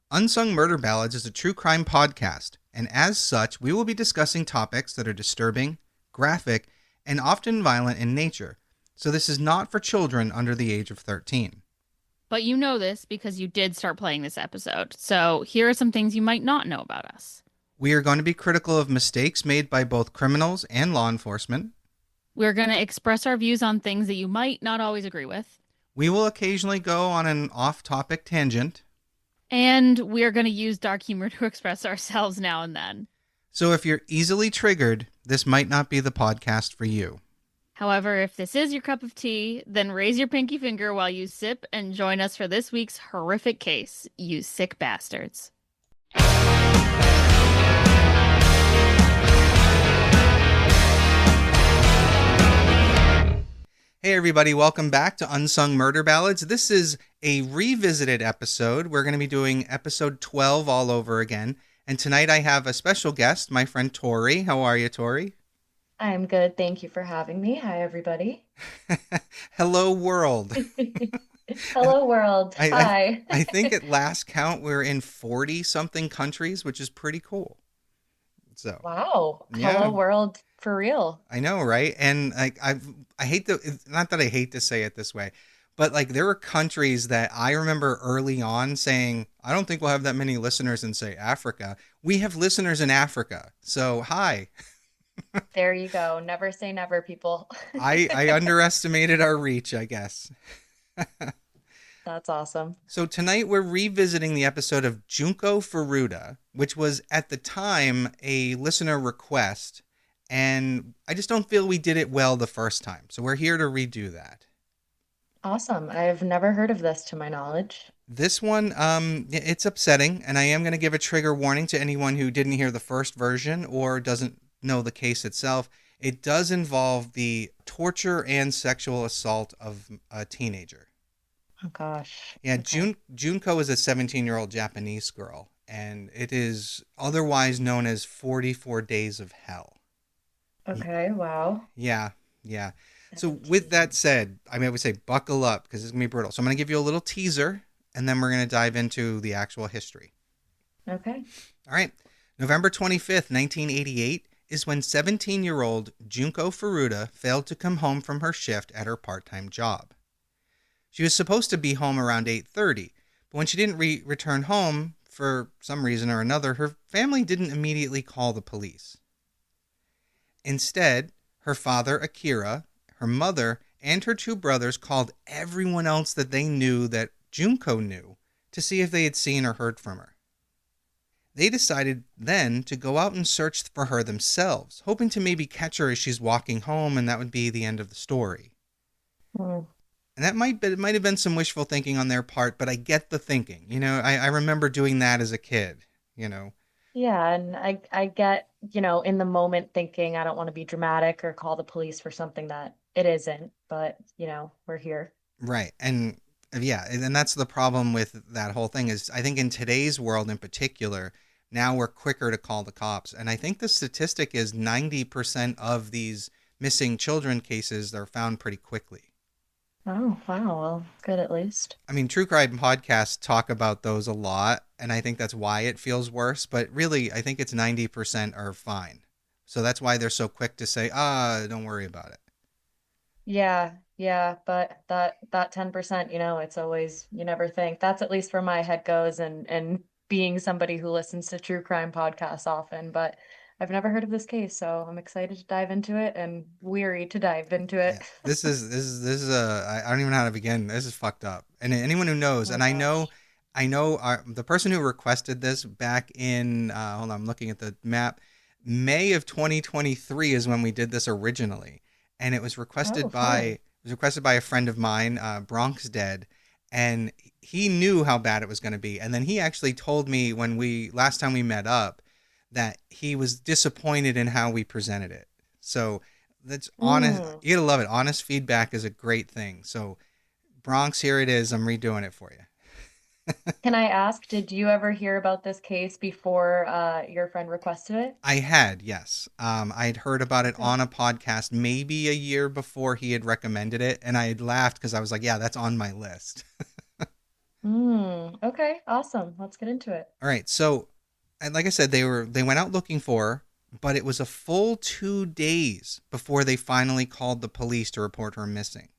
Unsung Murder Ballads is a true crime podcast, and as such, we will be discussing topics that are disturbing, graphic, and often violent in nature. So this is not for children under the age of 13. But you know this because you did start playing this episode. So here are some things you might not know about us. We are going to be critical of mistakes made by both criminals and law enforcement. We're going to express our views on things that you might not always agree with. We will occasionally go on an off-topic tangent. And we're going to use dark humor to express ourselves now and then. So if you're easily triggered, this might not be the podcast for you. However, if this is your cup of tea, then raise your pinky finger while you sip and join us for this week's horrific case, you sick bastards. Hey everybody, welcome back to Unsung Murder Ballads. This is a revisited episode. We're going to be doing episode 12 all over again. And tonight I have a special guest, my friend Tory. How are you, Tory? I'm good. Thank you for having me. Hi, everybody. Hello, world. Hello, world. I, Hi. I think at last count we're in 40-something countries, which is pretty cool. So Wow. yeah, Hello, world, for real. I know, right? And I hate to, not that I hate to say it this way, but like there were countries that I remember early on saying, I don't think we'll have that many listeners in, say, Africa. We have listeners in Africa. So hi. There you go. Never say never, people. I underestimated our reach, I guess. That's awesome. So tonight we're revisiting the episode of Junko Furuta, which was at the time a listener request, and I just don't feel we did it well the first time. So we're here to redo that. Awesome. I've never heard of this to my knowledge. This one, it's upsetting, and I am going to give a trigger warning to anyone who didn't hear the first version or doesn't know the case itself. It does involve the torture and sexual assault of a teenager. Oh, gosh. Yeah, Okay. Junko is a 17-year-old Japanese girl, and it is otherwise known as 44 Days of Hell. Okay. Wow. Yeah, yeah. So with 17. that said, I would say buckle up because it's going to be brutal. So I'm going to give you a little teaser, and then we're going to dive into the actual history. Okay. All right. November 25th, 1988 is when 17-year-old Junko Furuta failed to come home from her shift at her part-time job. She was supposed to be home around 8:30, but when she didn't return home for some reason or another, her family didn't immediately call the police. Instead, her father, Akira, her mother, and her two brothers called everyone else that they knew that Junko knew to see if they had seen or heard from her. They decided then to go out and search for her themselves, hoping to maybe catch her as she's walking home, and that would be the end of the story. Hmm. And it might have been some wishful thinking on their part, but I get the thinking. I remember doing that as a kid. Yeah, and I get, in the moment thinking I don't want to be dramatic or call the police for something that it isn't, but, we're here. Right. And yeah, and that's the problem with that whole thing is I think in today's world in particular, now we're quicker to call the cops. And I think the statistic is 90% of these missing children cases are found pretty quickly. Oh, wow. Well, good at least. I mean, true crime podcasts talk about those a lot, and I think that's why it feels worse. But really, I think it's 90% are fine. So that's why they're so quick to say, don't worry about it. Yeah, yeah, but that 10%, it's always you never think. That's at least where my head goes and being somebody who listens to true crime podcasts often, but I've never heard of this case, so I'm excited to dive into it and weary to dive into Yeah, it. I don't even know how to begin. This is fucked up. And anyone who knows, Oh and gosh. I know the person who requested this back in, hold on, I'm looking at the map. May of 2023 is when we did this originally. And it was Oh, fun. requested by a friend of mine, Bronx Dead. And he knew how bad it was going to be. And then he actually told me last time we met up, that he was disappointed in how we presented it. So that's honest. Mm. You gotta love it. Honest feedback is a great thing. So Bronx, here it is. I'm redoing it for you. Can I ask, did you ever hear about this case before your friend requested it? I had, yes. I'd heard about it Okay. on a podcast maybe a year before he had recommended it. And I had laughed because I was like, yeah, that's on my list. Okay, awesome. Let's get into it. All right, so and like I said, they went out looking for her, but it was a full 2 days before they finally called the police to report her missing.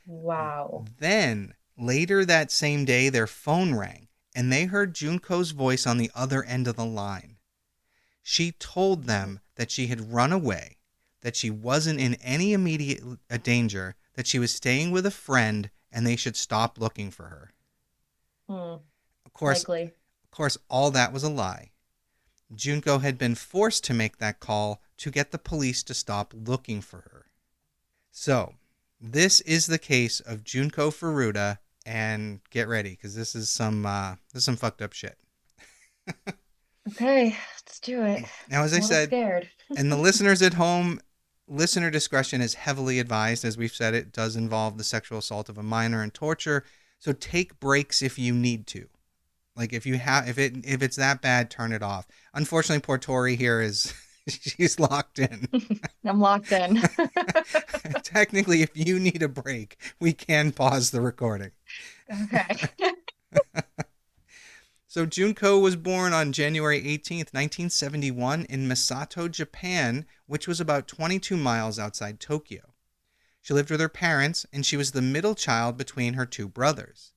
Wow. Then later that same day, their phone rang, and they heard Junko's voice on the other end of the line. She told them that she had run away, that she wasn't in any immediate danger, that she was staying with a friend, and they should stop looking for her. Hmm. Of course, Likely. all that was a lie. Junko had been forced to make that call to get the police to stop looking for her. So, this is the case of Junko Furuta, and get ready because this is some fucked up shit. Okay, let's do it. Now, as I I'm a little said, scared. and the listeners at home, listener discretion is heavily advised. As we've said, it does involve the sexual assault of a minor and torture. So take breaks if you need to. Like if it's that bad, turn it off. Unfortunately, poor Tory here is she's locked in. I'm locked in. Technically, if you need a break, we can pause the recording. Okay. So Junko was born on January 18th, 1971 in Misato, Japan, which was about 22 miles outside Tokyo. She lived with her parents, and she was the middle child between her two brothers.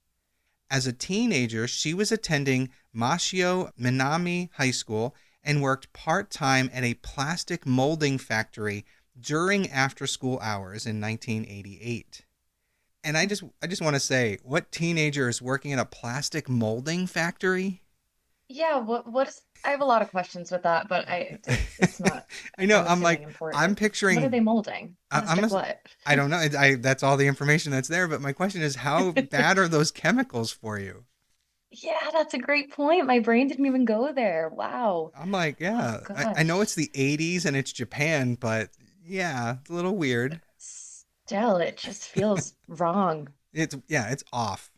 As a teenager, she was attending Mashio Minami High School and worked part-time at a plastic molding factory during after-school hours in 1988. And I just want to say, what teenager is working at a plastic molding factory? Yeah, what is I have a lot of questions with that, but it's not I know. I'm I'm assuming like, I'm important. What are picturing. they molding? Plastic what? I don't know. That's all the information that's there. But my question is, how bad are those chemicals for you? Yeah, that's a great point. My brain didn't even go there. Wow. I'm like, Oh yeah. I know it's gosh. the 80s and it's Japan, but yeah, it's a little weird. Still, it just feels wrong. It's off.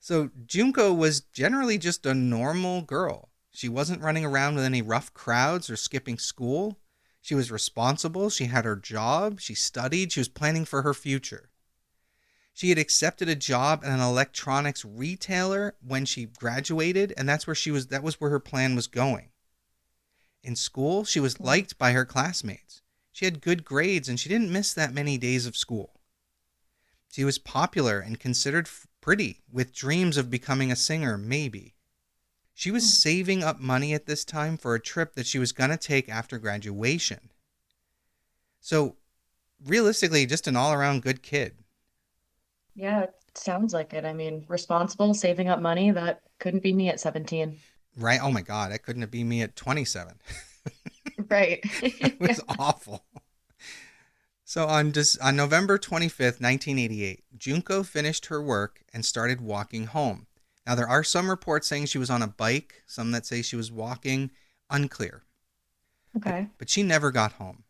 So Junko was generally just a normal girl. She wasn't running around with any rough crowds or skipping school. She was responsible. She had her job. She studied. She was planning for her future. She had accepted a job at an electronics retailer when she graduated, and that was where her plan was going. In school, she was Mm. liked by her classmates. She had good grades and she didn't miss that many days of school. She was popular and considered pretty, with dreams of becoming a singer, maybe. She was Mm. saving up money at this time for a trip that she was going to take after graduation. So, realistically, just an all around good kid. Yeah, it sounds like it. I mean, responsible, saving up money, that couldn't be me at 17. Right? Oh my God, that couldn't have been me at 27. Right. It was awful. So on November 25th, 1988, Junko finished her work and started walking home. Now, there are some reports saying she was on a bike, some that say she was walking, unclear. Okay. But she never got home.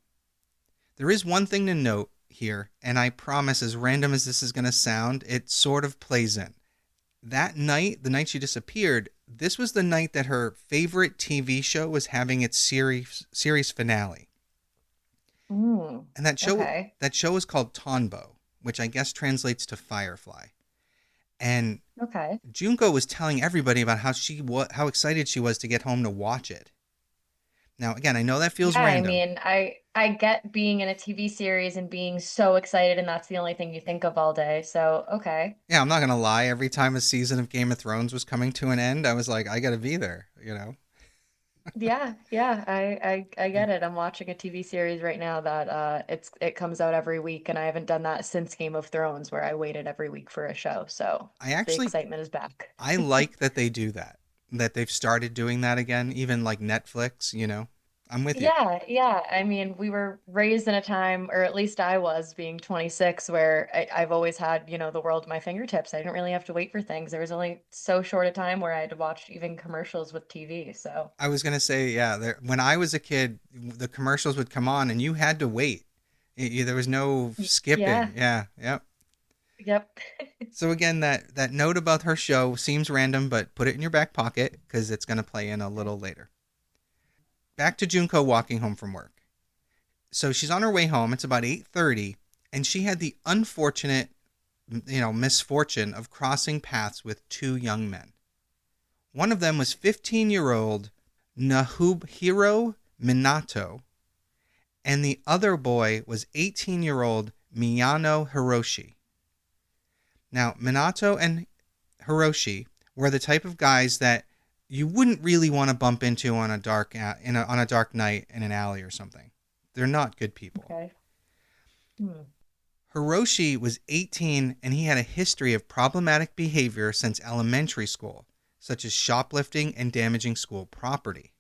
There is one thing to note here, and I promise, as random as this is going to sound, it sort of plays in. That night, the night she disappeared, this was the night that her favorite TV show was having its series finale. And Okay. that show is called Tonbo, which I guess translates to Firefly. And Okay. Junko was telling everybody about how excited she was to get home to watch it. Now, again, I know that feels Yeah, I random. mean, I get being in a TV series and being so excited and that's the only thing you think of all day. So, okay. Yeah, I'm not gonna lie. Every time a season of Game of Thrones was coming to an end, I was like, I gotta be there. You know. Yeah, yeah, I get it. I'm watching a TV series right now that it comes out every week and I haven't done that since Game of Thrones where I waited every week for a show. So, I the actually excitement is back. I like that they do that. That they've started doing that again, even like Netflix. You know, I'm with you. Yeah, yeah. I mean, we were raised in a time, or at least I was, being 26, where I've always had, the world at my fingertips. I didn't really have to wait for things. There was only so short a time where I had to watch even commercials with TV. So, I was gonna say, yeah. When I was a kid, the commercials would come on, and you had to wait. There was no skipping. yeah, Yeah, yep. yep. So again, that note about her show seems random, but put it in your back pocket because it's gonna play in a little later. Back to Junko walking home from work. So she's on her way home. It's about 8:30, and she had the unfortunate misfortune of crossing paths with two young men. One of them was 15-year-old Nahuhiro Minato, and the other boy was 18-year-old Miyano Hiroshi. Now, Minato and Hiroshi were the type of guys that you wouldn't really want to bump into on a dark night in an alley or something. They're not good people. Okay. Hiroshi was 18 and he had a history of problematic behavior since elementary school, such as shoplifting and damaging school property.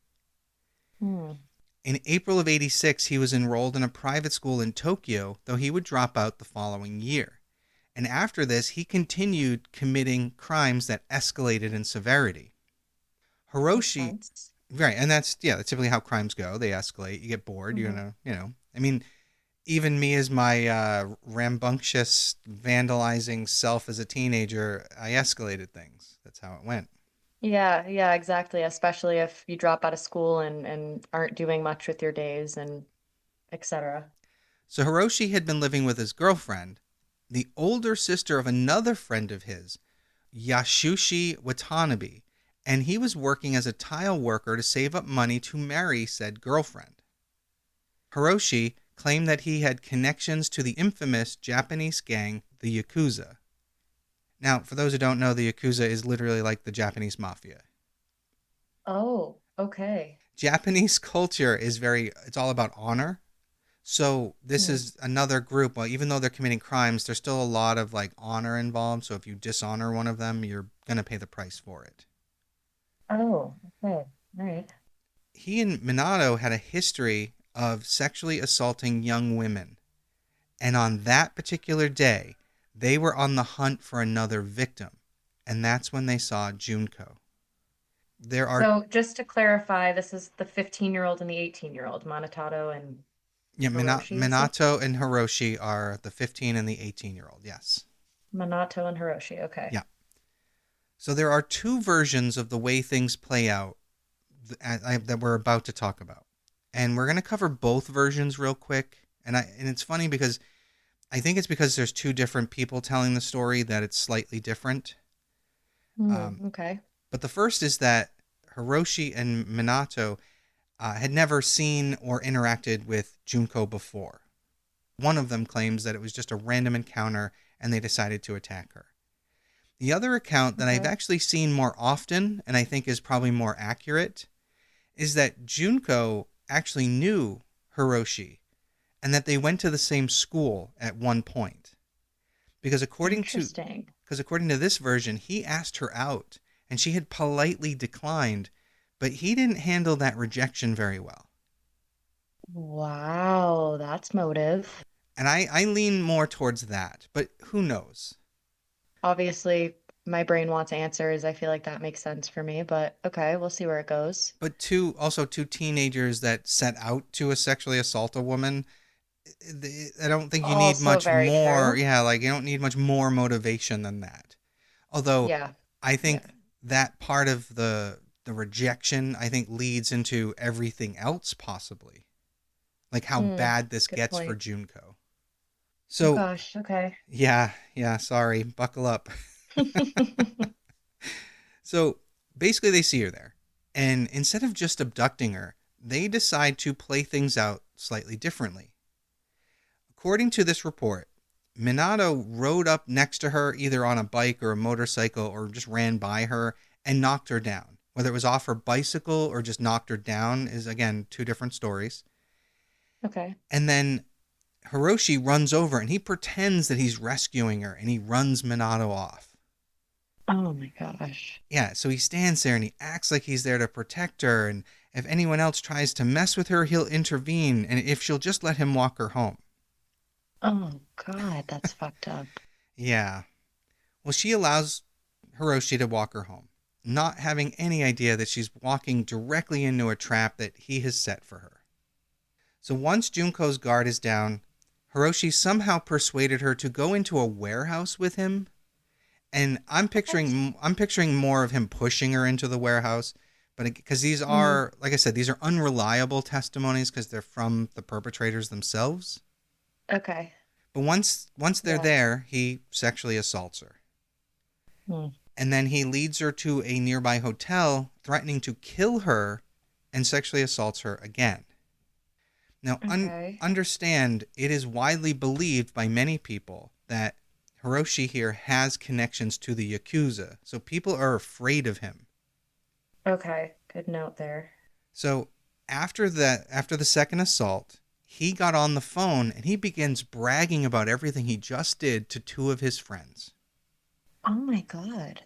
In April of '86, he was enrolled in a private school in Tokyo, though he would drop out the following year. And after this, he continued committing crimes that escalated in severity. Hiroshi, right, and that's typically how crimes go. They escalate. You get bored. I mean, even me as my rambunctious, vandalizing self as a teenager, I escalated things. That's how it went. Yeah, exactly. Especially if you drop out of school and aren't doing much with your days and etc. So Hiroshi had been living with his girlfriend, the older sister of another friend of his, Yasushi Watanabe, and he was working as a tile worker to save up money to marry said girlfriend. Hiroshi claimed that he had connections to the infamous Japanese gang, the Yakuza. Now, for those who don't know, the Yakuza is literally like the Japanese mafia. Oh, okay. Japanese culture is it's all about honor. So this is another group. Well, even though they're committing crimes, there's still a lot of like honor involved. So if you dishonor one of them, you're going to pay the price for it. Oh, okay. All right. He and Minato had a history of sexually assaulting young women. And on that particular day, they were on the hunt for another victim. And that's when they saw Junko. So just to clarify, this is the 15-year-old and the 18-year-old, Monotado and Hiroshi, Minato and Hiroshi are the 15 and the 18-year-old, yes. Minato and Hiroshi, okay. Yeah. So there are two versions of the way things play out that we're about to talk about. And we're going to cover both versions real quick. And it's funny because I think it's because there's two different people telling the story that it's slightly different. Okay. But the first is that Hiroshi and Minato had never seen or interacted with Junko before. One of them claims that it was just a random encounter and they decided to attack her. The other account that I've actually seen more often, and I think is probably more accurate, is that Junko actually knew Hiroshi and that they went to the same school at one point. Because according to this version, he asked her out and she had politely declined, but he didn't handle that rejection very well. Wow, that's motive. And I lean more towards that, but who knows? Obviously, my brain wants answers. I feel like that makes sense for me, but okay, we'll see where it goes. But two teenagers that set out to sexually assault a woman, I don't think you need much more. True. Yeah, like you don't need much more motivation than that. Although I think that part of the rejection, I think, leads into everything else possibly. Like how bad this gets for Junko. So, oh gosh, okay. Yeah, sorry. Buckle up. So basically they see her there. And instead of just abducting her, they decide to play things out slightly differently. According to this report, Minato rode up next to her either on a bike or a motorcycle or just ran by her and knocked her down. Whether it was off her bicycle or just knocked her down is, again, two different stories. Okay. And then Hiroshi runs over and he pretends that he's rescuing her and he runs Minato off. Oh my gosh. Yeah, so he stands there and he acts like he's there to protect her, and if anyone else tries to mess with her, he'll intervene, and if she'll just let him walk her home. Oh God, that's fucked up. Yeah. Well, she allows Hiroshi to walk her home, not having any idea that she's walking directly into a trap that he has set for her. So once Junko's guard is down, Hiroshi somehow persuaded her to go into a warehouse with him. And I'm picturing more of him pushing her into the warehouse, but because these are, like I said, these are unreliable testimonies because they're from the perpetrators themselves. Okay. But once they're Yeah. there, he sexually assaults her. Hmm. And then he leads her to a nearby hotel, threatening to kill her, and sexually assaults her again. Now, Okay. understand, it is widely believed by many people that Hiroshi here has connections to the Yakuza, so people are afraid of him. Okay. Good note there. So after the second assault, he got on the phone and he begins bragging about everything he just did to two of his friends. Oh my God.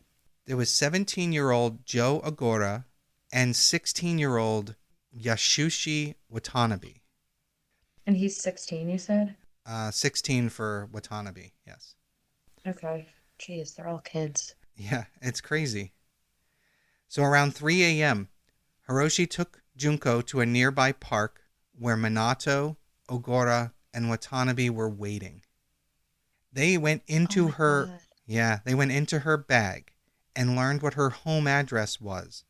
There was 17-year-old Joe Agora and 16-year-old Yasushi Watanabe. And he's 16, you said? 16 for Watanabe, yes. Okay. Jeez, they're all kids. Yeah, it's crazy. So around 3 a.m., Hiroshi took Junko to a nearby park where Minato, Ogura, and Watanabe were waiting. They went Oh into my God. they went into her bag and learned what her home address was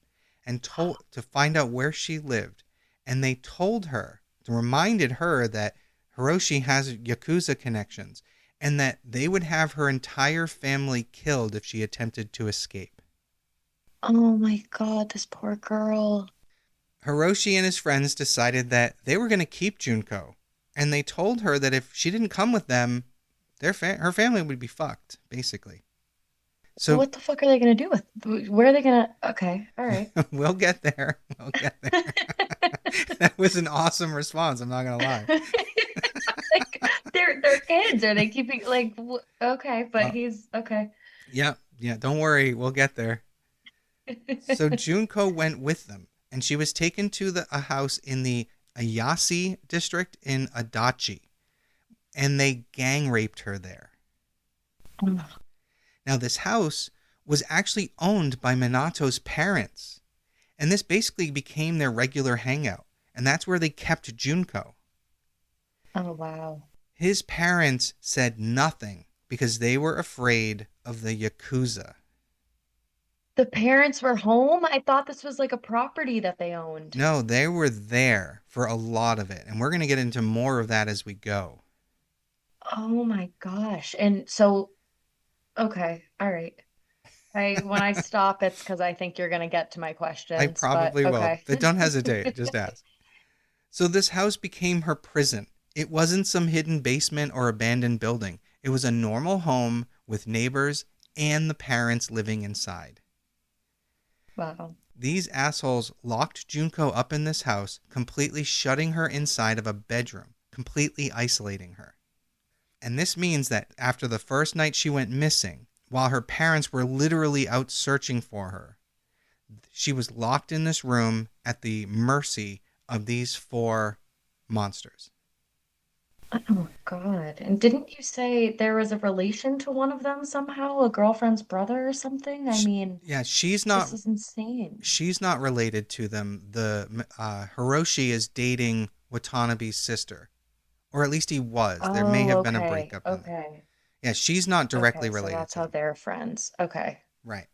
and to find out where she lived. And they reminded her that Hiroshi has Yakuza connections and that they would have her entire family killed if she attempted to escape. Oh my God, this poor girl. Hiroshi and his friends decided that they were going to keep Junko, and they told her that if she didn't come with them, her family would be fucked, basically. So What the fuck are they gonna do with? Where are they gonna? Okay, all right. we'll get there. We'll get there. That was an awesome response. I'm not gonna lie. Like they're kids. Are they keeping like? Okay, but Uh, he's okay. yeah. Don't worry. We'll get there. So Junko went with them, and she was taken to a house in the Ayase district in Adachi, and they gang raped her there. Now, this house was actually owned by Minato's parents, and this basically became their regular hangout, and that's where they kept Junko. Oh wow. His parents said nothing because they were afraid of the Yakuza. The parents were home? I thought this was like a property that they owned. No, they were there for a lot of it, and we're going to get into more of that as we go. Oh my gosh. And so, okay, all right. When I stop, it's because I think you're gonna get to my I questions, but probably will, okay. but don't hesitate, just ask. So this house became her prison. It wasn't some hidden basement or abandoned building. It was a normal home with neighbors and the parents living inside. Wow. These assholes locked Junko up in this house, completely shutting her inside of a bedroom, completely isolating her. And this means that after the first night she went missing, while her parents were literally out searching for her, she was locked in this room at the mercy of these four monsters. Oh God. And didn't you say there was a relation to one of them somehow? A girlfriend's brother or something? I mean, Yeah, this is insane. she's not related to them. The Hiroshi is dating Watanabe's sister, or at least he was. There may Oh, have been a okay. breakup in there. Okay. Yeah, she's not directly Okay, so related that's to how them. they're friends. Okay. Right.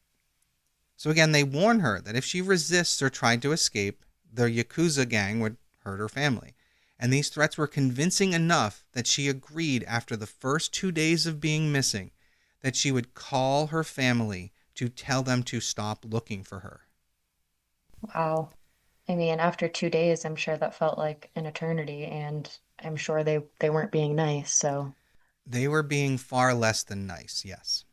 So again, they warn her that if she resists or tried to escape, the Yakuza gang would hurt her family. And these threats were convincing enough that she agreed after the first 2 days of being missing that she would call her family to tell them to stop looking for her. Wow. I mean, after 2 days, I'm sure that felt like an eternity, and I'm sure they weren't being nice, so. They were being far less than nice, yes.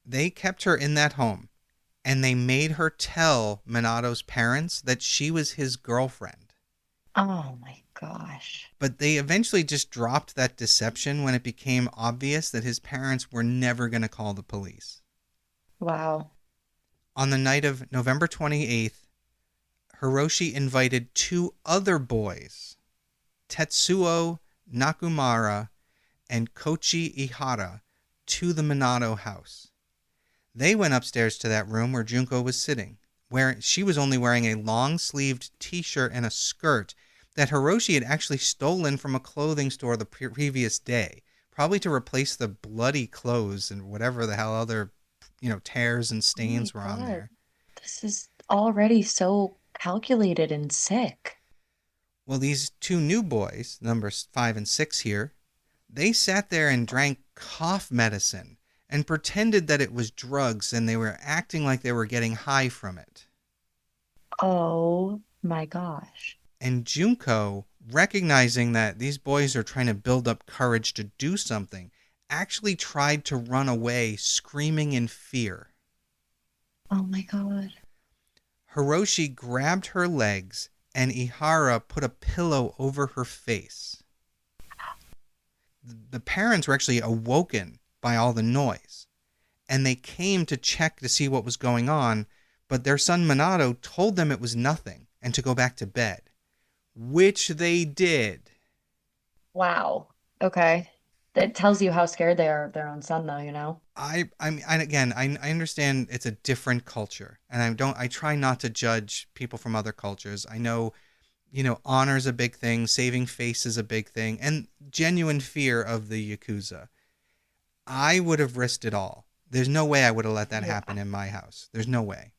They kept her in that home, and they made her tell Minato's parents that she was his girlfriend. Oh my gosh. But they eventually just dropped that deception when it became obvious that his parents were never going to call the police. Wow. On the night of November 28th, Hiroshi invited two other boys, Tetsuo Nakamura and Koichi Ihara, to the Minato house. They went upstairs to that room where Junko was sitting, where she was only wearing a long-sleeved t-shirt and a skirt that Hiroshi had actually stolen from a clothing store the previous day, probably to replace the bloody clothes and whatever the hell other, tears and Oh stains my were on God. there. This is already so calculated and sick. Well, these two new boys, numbers 5 and 6 here, They sat there and drank cough medicine and pretended that it was drugs, and they were acting like they were getting high from it. Oh my gosh. And Junko, recognizing that these boys are trying to build up courage to do something, actually tried to run away, screaming in fear. Oh my God. Hiroshi grabbed her legs, and Ihara put a pillow over her face. The parents were actually awoken by all the noise, and they came to check to see what was going on, but their son Minato told them it was nothing and to go back to bed, which they did. Wow. Okay. It tells you how scared they are of their own son, though, you know? I understand it's a different culture, and I try not to judge people from other cultures. I know, honor is a big thing, saving face is a big thing, and genuine fear of the Yakuza. I would have risked it all. There's no way I would have let that Yeah. happen in my house. There's no way.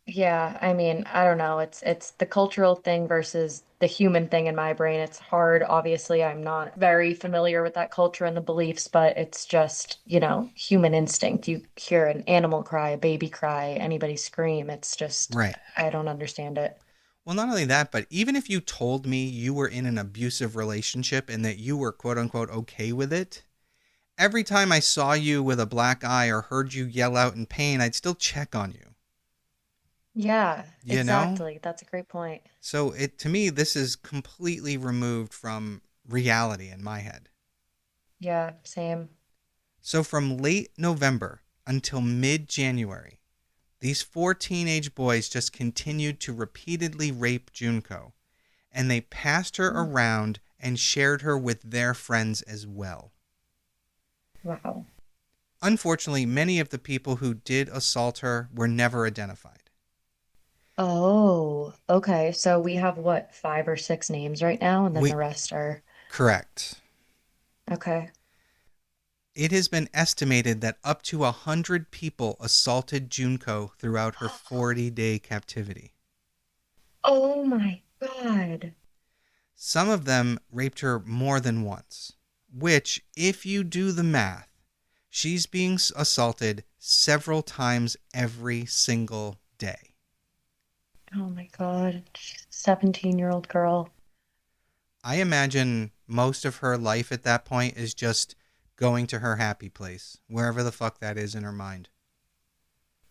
Yeah, I mean, I don't know. It's the cultural thing versus the human thing in my brain. It's hard. Obviously, I'm not very familiar with that culture and the beliefs, but it's just, human instinct. You hear an animal cry, a baby cry, anybody scream. It's just, Right. I don't understand it. Well, not only that, but even if you told me you were in an abusive relationship and that you were quote unquote okay with it, every time I saw you with a black eye or heard you yell out in pain, I'd still check on you. Yeah, You know? exactly. That's a great point. So to me, this is completely removed from reality in my head. Yeah, same. So from late November until mid-January, these 4 teenage boys just continued to repeatedly rape Junko, and they passed her Mm. around and shared her with their friends as well. Wow. Unfortunately, many of the people who did assault her were never identified. Oh, okay. So we have what, 5 or 6 names right now, and then the We rest are Correct. okay. It has been estimated that up to 100 people assaulted Junko throughout her 40-day captivity. Oh my God. Some of them raped her more than once, which, if you do the math, she's being assaulted several times every single day. Oh my God. She's a 17-year-old girl. I imagine most of her life at that point is just going to her happy place, wherever the fuck that is in her mind.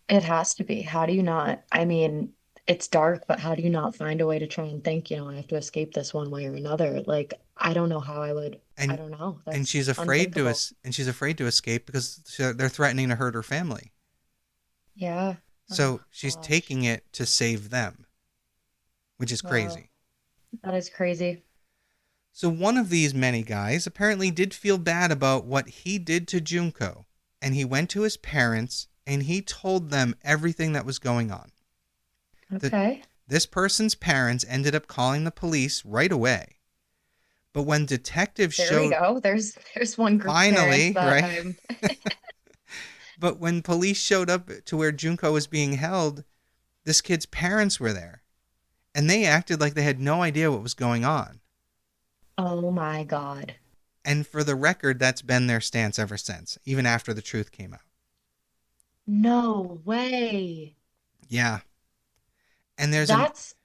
It has to be. How do you not? I mean, it's dark, but how do you not find a way to try and think, I have to escape this one way or another? Like, I don't know how I would. I And don't know. and That's she's afraid to unthinkable. she's afraid to escape because they're threatening to hurt her family. Yeah. Oh So she's gosh. taking it to save them, which is Wow. crazy. That is crazy. So one of these many guys apparently did feel bad about what he did to Junko, and he went to his parents and he told them everything that was going on. The, Okay. this person's parents ended up calling the police right away. But when detectives There we showed go. There's one group of parents finally, that right? I'm But when police showed up to where Junko was being held, this kid's parents were there, and they acted like they had no idea what was going on. Oh my God. And for the record, that's been their stance ever since, even after the truth came out. No way. Yeah. And there's an That's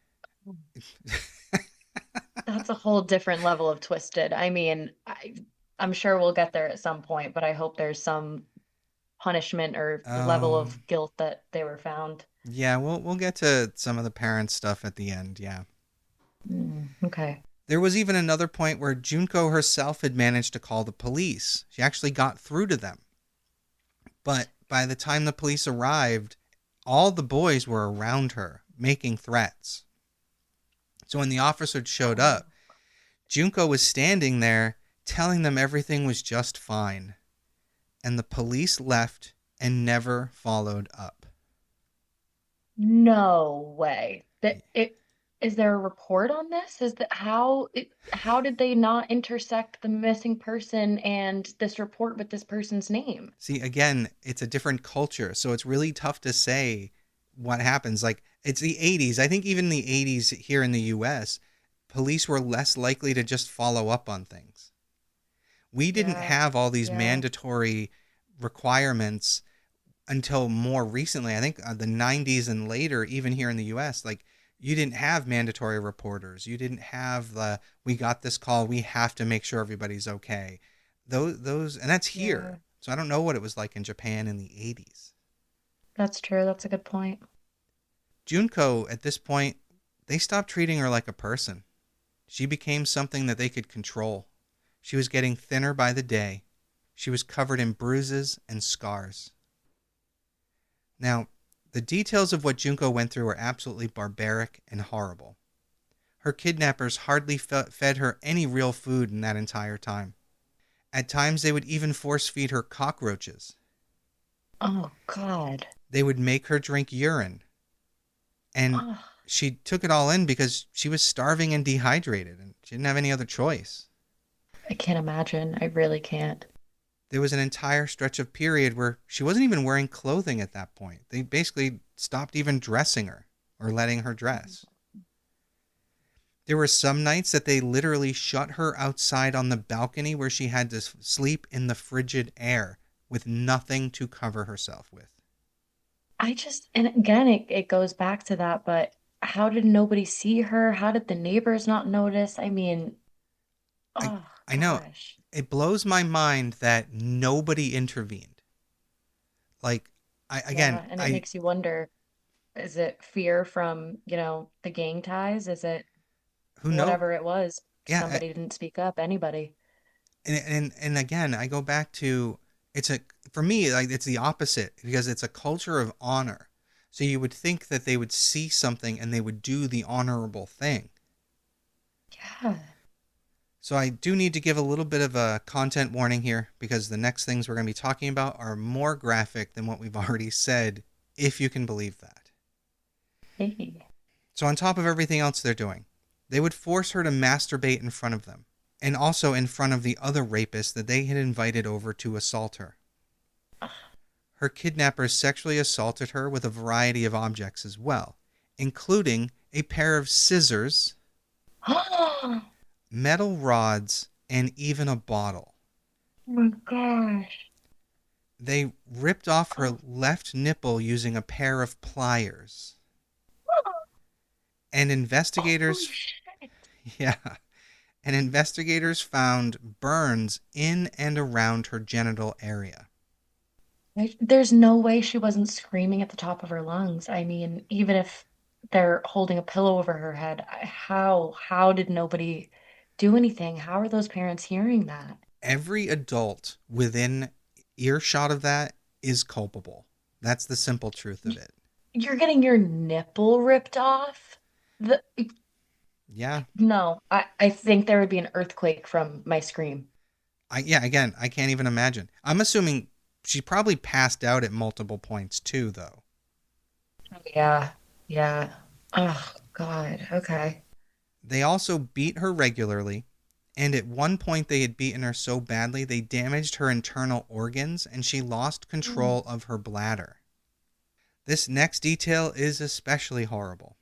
that's a whole different level of twisted. I mean, I'm sure we'll get there at some point, but I hope there's some punishment or level oh, of guilt that they were found. yeah, we'll get to some of the parent stuff at the end, yeah. Okay. There was even another point where Junko herself had managed to call the police. She actually got through to them. But by the time the police arrived, all the boys were around her, making threats. So when the officers showed Oh, up, Junko was standing there telling them everything was just fine. And the police left and never followed up. no way. Is there a report on this? Is that how did they not intersect the missing person and this report with this person's name? See, again, it's a different culture, so it's really tough to say what happens. Like, it's the 80s. I think even in the 80s here in the US, police were less likely to just follow up on things. We didn't Yeah. have all these Yeah. mandatory requirements until more recently. I think the 90s and later, even here in the US, like you didn't have mandatory reporters. You didn't have the we got this call, we have to make sure everybody's okay. Those and that's Yeah. here. So I don't know what it was like in Japan in the 80s. That's true. That's a good point. Junko, at this point, they stopped treating her like a person. She became something that they could control. She was getting thinner by the day. She was covered in bruises and scars. Now, the details of what Junko went through were absolutely barbaric and horrible. Her kidnappers hardly fed her any real food in that entire time. At times, they would even force feed her cockroaches. Oh, God. They would make her drink urine. And Oh, she took it all in because she was starving and dehydrated, and she didn't have any other choice. I can't imagine. I really can't. There was an entire stretch of period where she wasn't even wearing clothing at that point. They basically stopped even dressing her or letting her dress. There were some nights that they literally shut her outside on the balcony where she had to sleep in the frigid air with nothing to cover herself with. And again, it goes back to that, but how did nobody see her? How did the neighbors not notice? I mean, I, oh, I know gosh. it blows my mind that nobody intervened. Like, Yeah, and it makes you wonder, is it fear from, the gang ties? Is it who know? whatever it was? Yeah, Somebody didn't speak up, anybody. and again, I go back to it's a for me like it's the opposite because it's a culture of honor. So you would think that they would see something and they would do the honorable thing. Yeah. So I do need to give a little bit of a content warning here because the next things we're going to be talking about are more graphic than what we've already said, if you can believe that. Hey. So on top of everything else they're doing, they would force her to masturbate in front of them, and also in front of the other rapists that they had invited over to assault her. Her kidnappers sexually assaulted her with a variety of objects as well, including a pair of scissors, Oh metal rods, and even a bottle. my gosh. They ripped off her Oh, left nipple using a pair of pliers. And holy investigators, shit. yeah, and investigators found burns in and around her genital area. There's no way she wasn't screaming at the top of her lungs. I mean, even if they're holding a pillow over her head, how did nobody do anything? How are those parents hearing that? Every adult within earshot of that is culpable. That's the simple truth of Y- it. You're getting your nipple ripped off? The Yeah. No, I think there would be an earthquake from my scream. Again, I can't even imagine. I'm assuming she probably passed out at multiple points too, though. Yeah, yeah. Oh God. Okay. They also beat her regularly, and at one point they had beaten her so badly they damaged her internal organs and she lost Mm. control of her bladder. This next detail is especially horrible.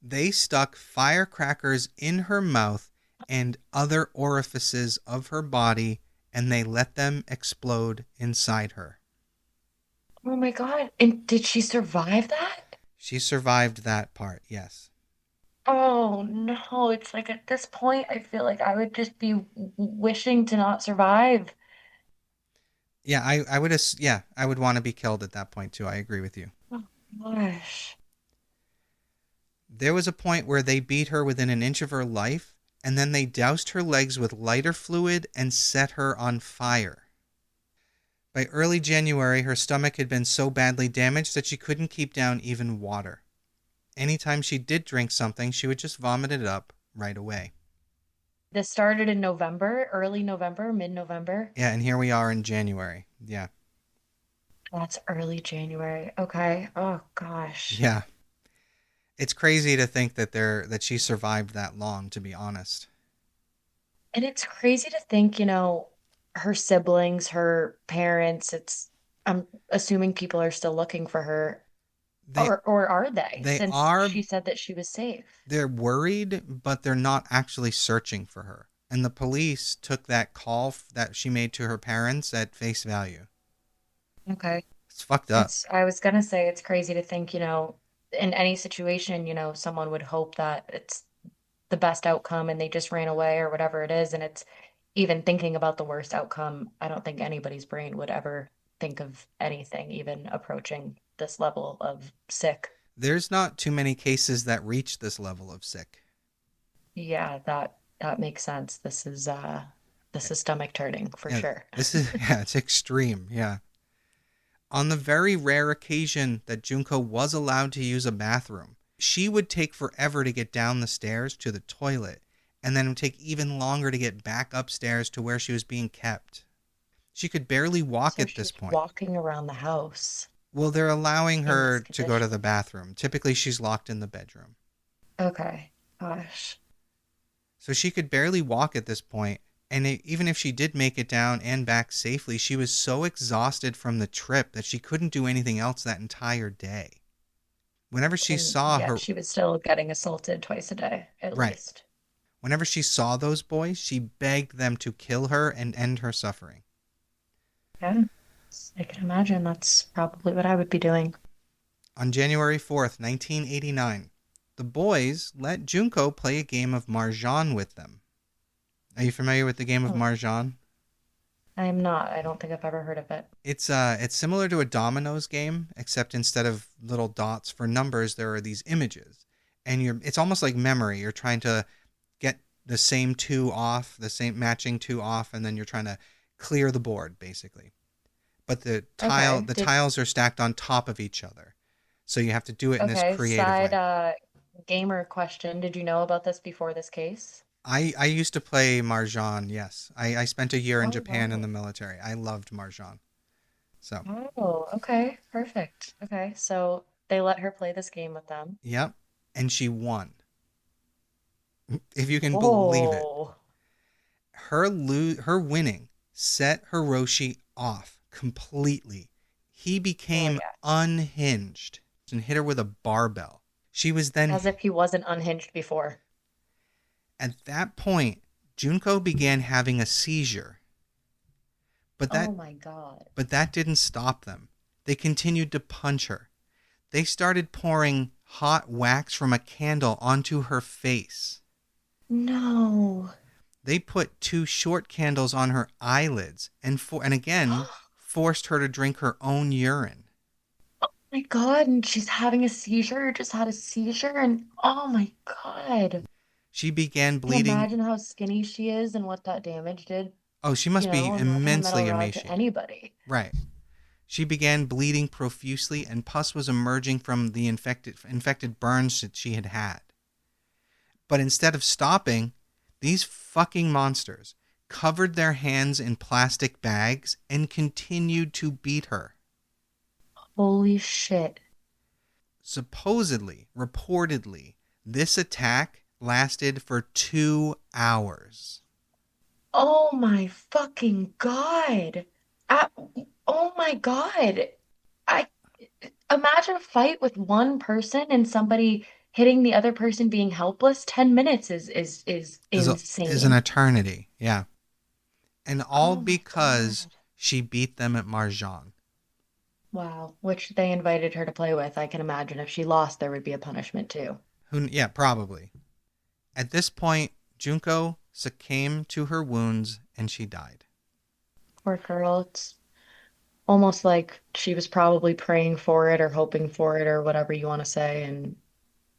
They stuck firecrackers in her mouth and other orifices of her body, and they let them explode inside her. Oh my God. And did she survive that? She survived that part, yes. Oh no, it's like at this point, I feel like I would just be wishing to not survive. Yeah, I would want to be killed at that point too. I agree with you. Oh gosh. There was a point where they beat her within an inch of her life, and then they doused her legs with lighter fluid and set her on fire. By early January, her stomach had been so badly damaged that she couldn't keep down even water. Anytime she did drink something, she would just vomit it up right away. This started in November, early November, mid-November. Yeah, and here we are in January. Yeah. That's early January. Okay. Oh gosh. Yeah. It's crazy to think that she survived that long, to be honest. And it's crazy to think, her siblings, her parents, I'm assuming people are still looking for her. They Or are they, they since are she said that she was safe? they're worried, but they're not actually searching for her. And the police took that call that she made to her parents at face value. Okay. It's fucked up. I was gonna say it's crazy to think, in any situation, someone would hope that it's the best outcome and they just ran away or whatever it is. And it's even thinking about the worst outcome. I don't think anybody's brain would ever think of anything even approaching this level of sick. There's not too many cases that reach this level of sick. Yeah, that makes sense. This is stomach turning for Yeah, sure. it's extreme. Yeah. On the very rare occasion that Junko was allowed to use a bathroom, she would take forever to get down the stairs to the toilet, and then it would take even longer to get back upstairs to where she was being kept. She could barely walk So at this she's point. walking around the house Well, they're allowing in her this to go to the condition. bathroom. Typically, she's locked in the bedroom. Okay. Gosh. So she could barely walk at this point, and even if she did make it down and back safely, she was so exhausted from the trip that she couldn't do anything else that entire day. Whenever she And saw yet her, she was still getting assaulted twice a day, at right, least. whenever she saw those boys, she begged them to kill her and end her suffering. Yeah. I can imagine that's probably what I would be doing. On January 4th, 1989, the boys let Junko play a game of Mahjong with them. Are you familiar with the game of Oh, Mahjong? I am not. I don't think I've ever heard of it. It's similar to a dominoes game, except instead of little dots for numbers, there are these images, and it's almost like memory. You're trying to get the same two off, the same matching two off, and then you're trying to clear the board basically. But Okay. the tiles are stacked on top of each other, so you have to do it in this Okay, creative side way. gamer question. Did you know about this before this case? I used to play Mahjong. Yes, I spent a year in Oh, Japan in wow. the military. I loved Mahjong. So, Oh, okay. Perfect. Okay. So they let her play this game with them. yep, and she won. If you can believe it. Whoa. Her winning set Hiroshi off completely. He Well, became yeah. unhinged and hit her with a barbell. She was then As if he wasn't unhinged before. at that point, Junko began having a seizure. But Oh that my God. but that didn't stop them. They continued to punch her. They started pouring hot wax from a candle onto her face. No. They put two short candles on her eyelids and again forced her to drink her own urine. My God, and she's having a seizure, just had a seizure, and oh my God. She began Can you bleeding. imagine how skinny she is and what that damage did? Oh, she must be I'm not gonna metal immensely rod to emaciated. anybody. Right. She began bleeding profusely, and pus was emerging from the infected burns that she had had. But instead of stopping, these fucking monsters covered their hands in plastic bags and continued to beat her. Holy shit. Supposedly, reportedly, this attack lasted for 2 hours. Oh my fucking God. I, oh my God. I imagine a fight with one person and somebody hitting the other person being helpless. 10 minutes is Is an insane. eternity, yeah. And all Oh my because God. she beat them at Mahjong. Wow. Which they invited her to play with. I can imagine if she lost, there would be a punishment too. Yeah, probably. At this point, Junko succumbed to her wounds and she died. Poor girl. It's almost like she was probably praying for it or hoping for it or whatever you want to say. And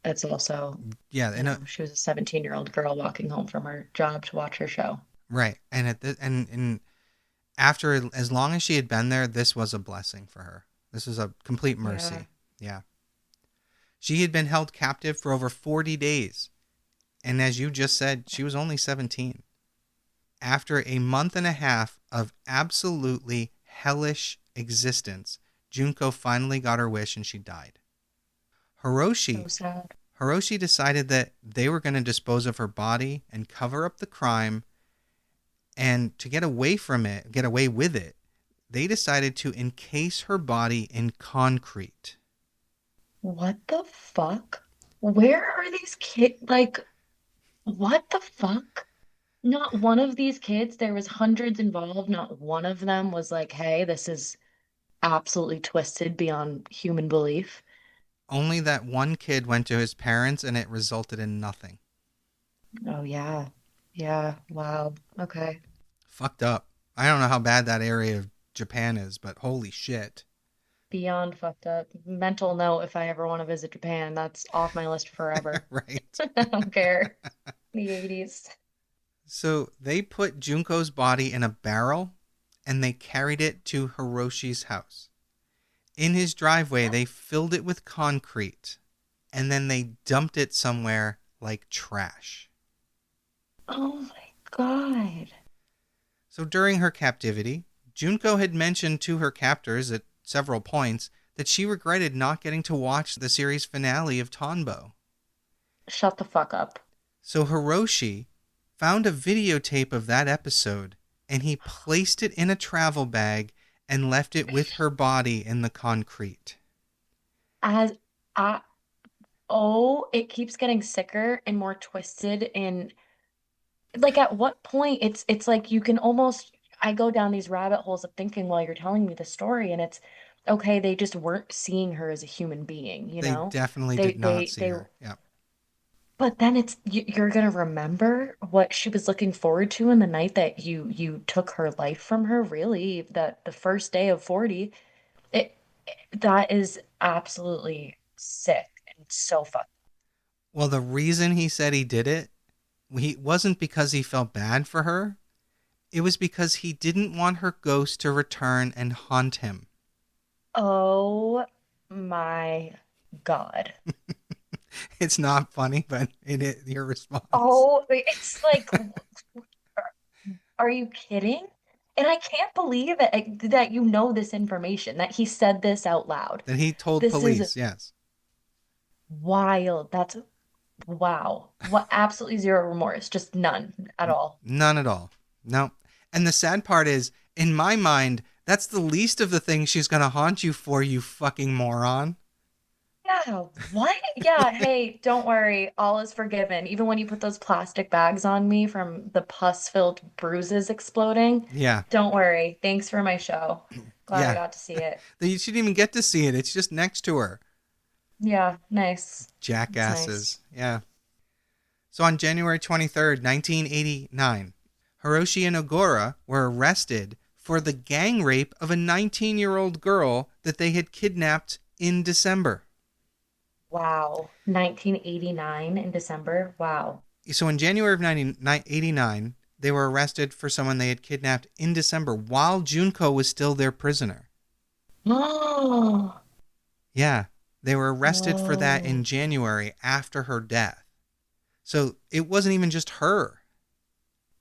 it's also, Yeah, she was a 17-year-old girl walking home from her job to watch her show. right. And and after as long as she had been there, this was a blessing for her. This was a complete Yeah. mercy. Yeah. She had been held captive for over 40 days. And as you just said, she was only 17. After a month and a half of absolutely hellish existence, Junko finally got her wish and she died. So Hiroshi sad. Hiroshi decided that they were going to dispose of her body and cover up the crime, and to get away with it, they decided to encase her body in concrete. What the fuck? Where are these kids? Like, what the fuck? Not one of these kids, there was hundreds involved. Not one of them was like, hey, this is absolutely twisted beyond human belief. Only that one kid went to his parents and it resulted in nothing. Oh, yeah. Yeah. Wow. Okay. Fucked up. I don't know how bad that area of Japan is, but holy shit. Beyond fucked up. Mental note if I ever want to visit Japan, that's off my list forever. Right. I don't care. The 80s. So they put Junko's body in a barrel and they carried it to Hiroshi's house. In his driveway, they filled it with concrete and then they dumped it somewhere like trash. Oh my God. So during her captivity, Junko had mentioned to her captors at several points that she regretted not getting to watch the series finale of Tonbo. Shut the fuck up. So Hiroshi found a videotape of that episode and he placed it in a travel bag and left it with her body in the concrete. As I, oh, it keeps getting sicker and more twisted and like at what point it's like you can almost I go down these rabbit holes of thinking while you're telling me the story and it's okay, they just weren't seeing her as a human being, you They know? definitely They did not they see they her. Yeah. but then you're gonna remember what she was looking forward to in the night that you took her life from her, really, that the first day of 40. That is absolutely sick and so fucked. Well, the reason he said he did it wasn't because he felt bad for her. It was because he didn't want her ghost to return and haunt him. Oh my God. It's not funny, but your response. Oh, it's like, are you kidding? And I can't believe it that you know this information, that he said this out loud. That he told This is police, yes. wild. That's wow. What absolutely zero remorse, just none at all. None at all. No. And the sad part is, in my mind, that's the least of the things she's going to haunt you for, you fucking moron. Yeah, what? Yeah, hey, don't worry. All is forgiven. Even when you put those plastic bags on me from the pus-filled bruises exploding, Yeah. don't worry. Thanks for my show. Glad I Yeah. got to see it. You shouldn't even get to see it. It's just next to her. Yeah, nice. It's nice. Jackasses. Yeah. So on January 23rd, 1989, Hiroshi and Ogura were arrested for the gang rape of a 19-year-old girl that they had kidnapped in December. Wow. 1989 in December. Wow. So in January of 1989, they were arrested for someone they had kidnapped in December while Junko was still their prisoner. Oh, Yeah, they were arrested for that whoa. in January after her death. So it wasn't even just her.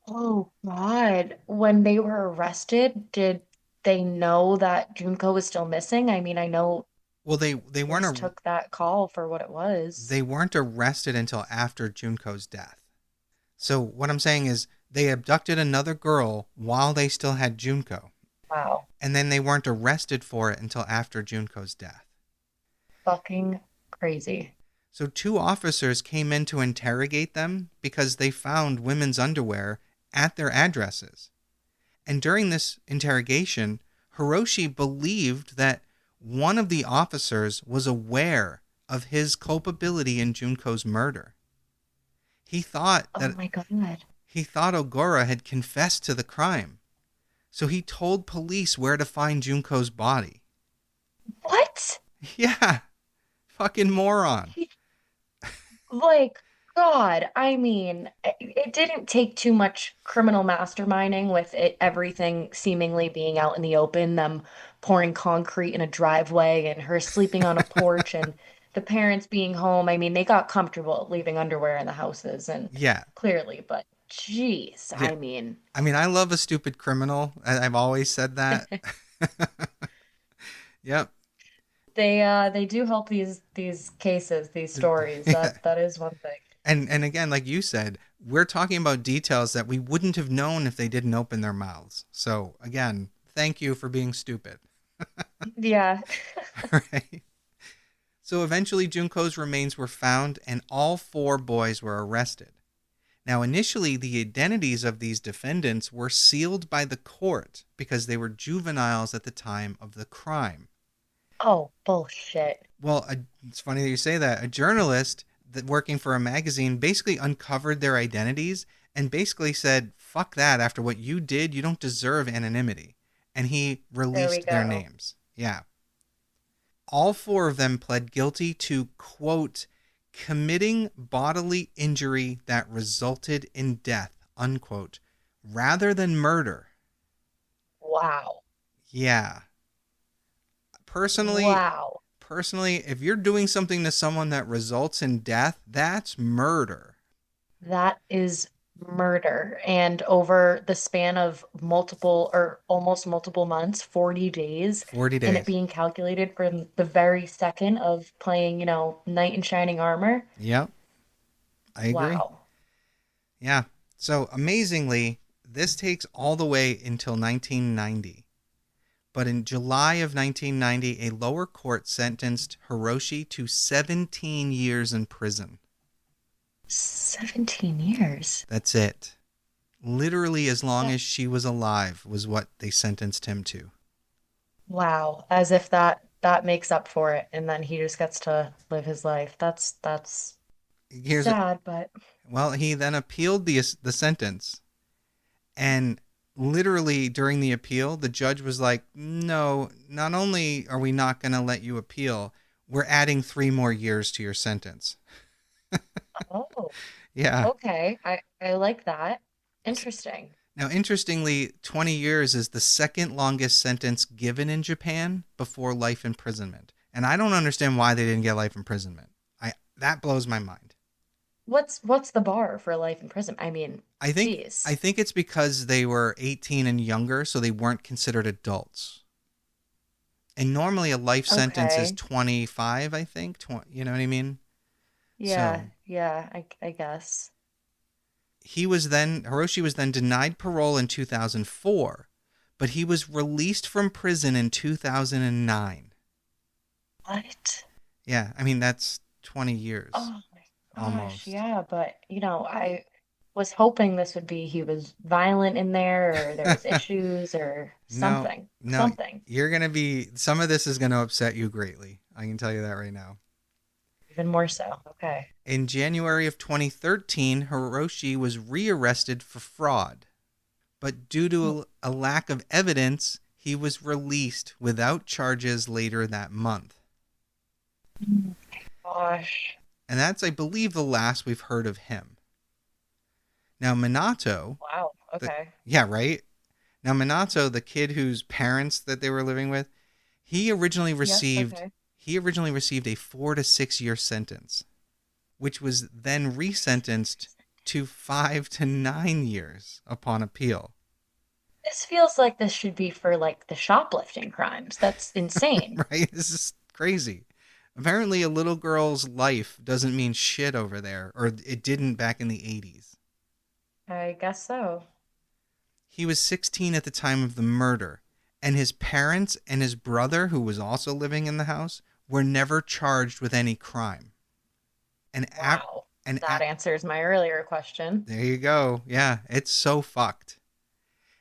Oh, God. When they were arrested, did they know that Junko was still missing? I mean, I know Well, they weren't police took that call for what it was. they weren't arrested until after Junko's death. So what I'm saying is they abducted another girl while they still had Junko, Wow. and then they weren't arrested for it until after Junko's death. Fucking crazy. So two officers came in to interrogate them because they found women's underwear at their addresses. And during this interrogation, Hiroshi believed that one of the officers was aware of his culpability in Junko's murder. He thought Oh that my God. he thought Ogura had confessed to the crime. So he told police where to find Junko's body. What? Yeah, fucking moron. Like, God, I mean, it didn't take too much criminal masterminding with everything seemingly being out in the open, them pouring concrete in a driveway and her sleeping on a porch and the parents being home. I mean, they got comfortable leaving underwear in the houses and Yeah, clearly, but geez, yeah. I mean, I mean, I love a stupid criminal. I've always said that. Yep. they do help these cases, these stories. Yeah. That is one thing. And again, like you said, we're talking about details that we wouldn't have known if they didn't open their mouths. So again, thank you for being stupid. Yeah. All right. So eventually Junko's remains were found and all four boys were arrested. Now, initially, the identities of these defendants were sealed by the court because they were juveniles at the time of the crime. Oh, bullshit. Well, it's funny that you say that. A journalist working for a magazine basically uncovered their identities and basically said, fuck that. After what you did, you don't deserve anonymity. And he There we released their go. names. Yeah. All four of them pled guilty to, quote, committing bodily injury that resulted in death, unquote, rather than murder. Wow. Yeah. Personally, Wow. if you're doing something to someone that results in death, that's murder. That is murder. And over the span of multiple or almost multiple months, 40 days, 40 and it days. being calculated from the very second of playing, knight in shining armor. Yep. I agree. Wow. Yeah. So amazingly, this takes all the way until 1990. But in July of 1990, a lower court sentenced Hiroshi to 17 years in prison. 17 years. That's it. Literally as long That- as she was alive was what they sentenced him to. Wow. As if that makes up for it, and then he just gets to live his life. That's sad, but Well, he then appealed the sentence, and literally during the appeal, the judge was like, no, not only are we not going to let you appeal, we're adding 3 more years to your sentence. oh, Yeah. okay. I like that. Interesting. Now, interestingly, 20 years is the second longest sentence given in Japan before life imprisonment. And I don't understand why they didn't get life imprisonment. That blows my mind. What's the bar for life in prison? I mean, I think geez. I think it's because they were 18 and younger, so they weren't considered adults. And normally a life sentence is Okay. 25, I think. You know what I mean? Yeah, So yeah, I guess. Hiroshi was then denied parole in 2004, but he was released from prison in 2009. What? Yeah, I mean, that's 20 years Oh my gosh, almost. yeah, but I was hoping this would be he was violent in there or there was issues or No, something. no, Something. some of this is going to upset you greatly. I can tell you that right now. Even more so. Okay. In January of 2013, Hiroshi was rearrested for fraud. But due to a lack of evidence, he was released without charges later that month. Oh my gosh. And that's, I believe, the last we've heard of him. Now, Minato, Wow. Okay. yeah, right? Now, Minato, the kid whose parents that they were living with, he originally Yes, received okay. a 4 to 6 year sentence, which was then resentenced to 5 to 9 years upon appeal. This feels like this should be for like the shoplifting crimes. That's insane. Right? This is crazy. Apparently, a little girl's life doesn't mean shit over there, or it didn't back in the 80s. I guess so. He was 16 at the time of the murder, and his parents and his brother, who was also living in the house, were never charged with any crime. And Wow. and That answers my earlier question. there you go. Yeah, it's so fucked.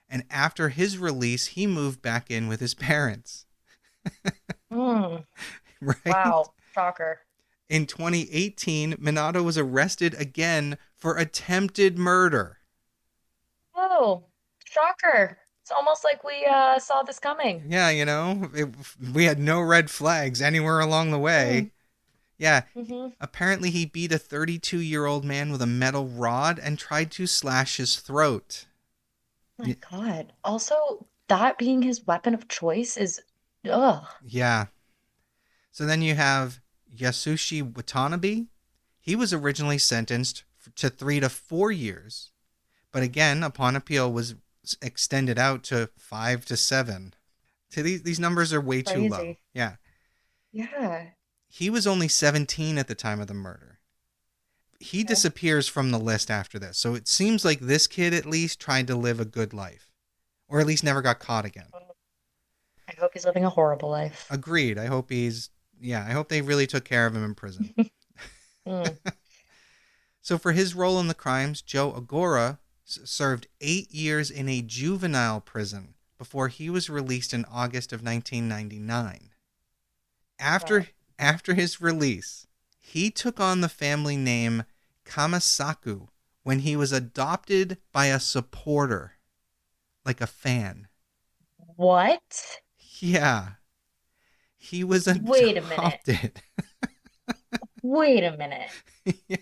And after his release, he moved back in with his parents. Hmm. Right? Wow. Shocker. In 2018, Minato was arrested again for attempted murder. Oh, shocker. It's almost like we saw this coming. Yeah, we had no red flags anywhere along the way. Yeah, Mm-hmm. apparently he beat a 32-year-old man with a metal rod and tried to slash his throat. My God. Also, that being his weapon of choice is, ugh. Yeah. So then you have Yasushi Watanabe. He was originally sentenced to 3 to 4 years, but again, upon appeal, was extended out to 5 to 7. So these numbers are way too low. Crazy. Yeah. Yeah. He was only 17 at the time of the murder. He Okay. disappears from the list after this. So it seems like this kid at least tried to live a good life, or at least never got caught again. I hope he's living a horrible life. Agreed. I hope they really took care of him in prison. Mm. So for his role in the crimes, Joe Agora served 8 years in a juvenile prison before he was released in August of 1999. After Wow. after his release, he took on the family name Kamasaku when he was adopted by a supporter, like a fan. What? Yeah, he was Wait a minute. adopted. Wait a minute. Yeah.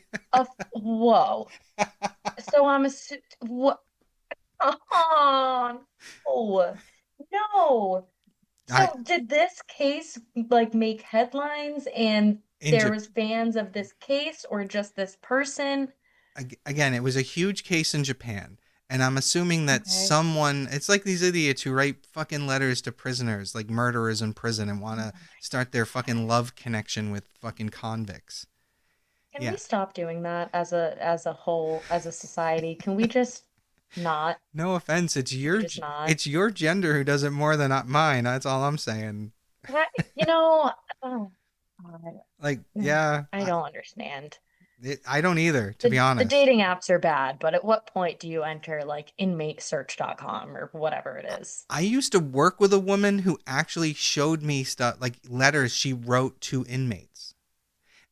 Whoa. So what? Oh, no. No. I So did this case like make headlines and in there Ja- was fans of this case or just this person? Again, it was a huge case in Japan. And I'm assuming that Okay. someone, it's like these idiots who write fucking letters to prisoners, like murderers in prison, and want Oh to my start their fucking God. love connection with fucking convicts. Can we Yeah. stop doing that as a whole, as a society? Can we just not? No offense, We just not? it's your gender who does it more than not mine. That's all I'm saying. That, you know, oh, God. Like, yeah, I don't understand. I don't either, to be The honest. dating apps are bad, but at what point do you enter like inmatesearch.com or whatever it is? I used to work with a woman who actually showed me stuff like letters she wrote to inmates.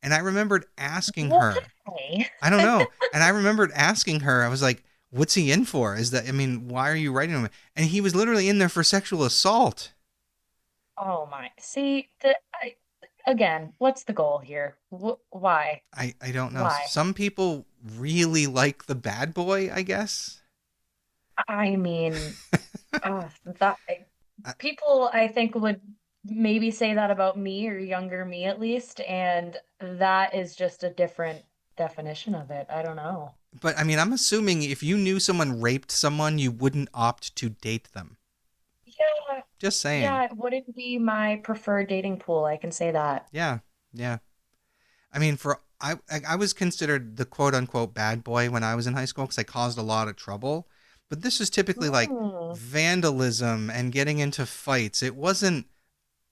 And I remembered asking her, Why? I don't know. And I remembered asking her, I was like, what's he in for? Is that, I mean, why are you writing him? And he was literally in there for sexual assault. Oh my. See, again, what's the goal here? Why? I don't know. Why? Some people really like the bad boy, I guess. I mean, that I, people I think would maybe say that about me or younger me at least, and that is just a different definition of it. I don't know. but I mean, I'm assuming if you knew someone raped someone, you wouldn't opt to date them. Yeah, Just saying. yeah, it wouldn't be my preferred dating pool, I can say that. Yeah. Yeah. I mean, I was considered the quote unquote bad boy when I was in high school because I caused a lot of trouble. But this was typically like Hmm. vandalism and getting into fights. It wasn't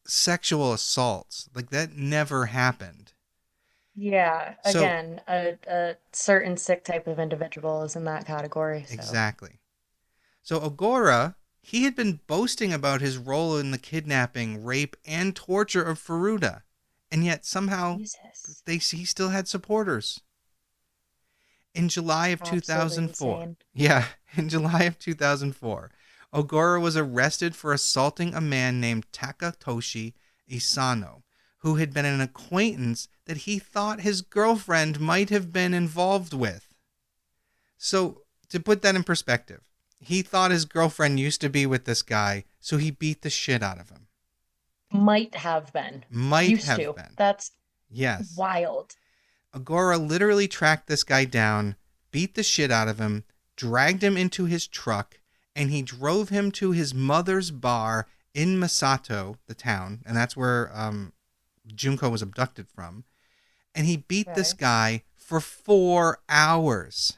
sexual assaults. Like that never happened. Yeah, So again, a certain sick type of individual is in that category, so exactly. So Ogura, he had been boasting about his role in the kidnapping, rape, and torture of Furuta, and yet somehow Jesus. he still had supporters. In July of Absolutely 2004. insane. Yeah, in July of 2004, Ogura was arrested for assaulting a man named Takatoshi Isano, who had been an acquaintance that he thought his girlfriend might have been involved with. So, to put that in perspective, he thought his girlfriend used to be with this guy, so he beat the shit out of him. Might have been. Might Used have to. been. That's Yes. wild. Agora literally tracked this guy down, beat the shit out of him, dragged him into his truck, and he drove him to his mother's bar in Masato, the town, and that's where Junko was abducted from. And he beat this Okay. guy for 4 hours.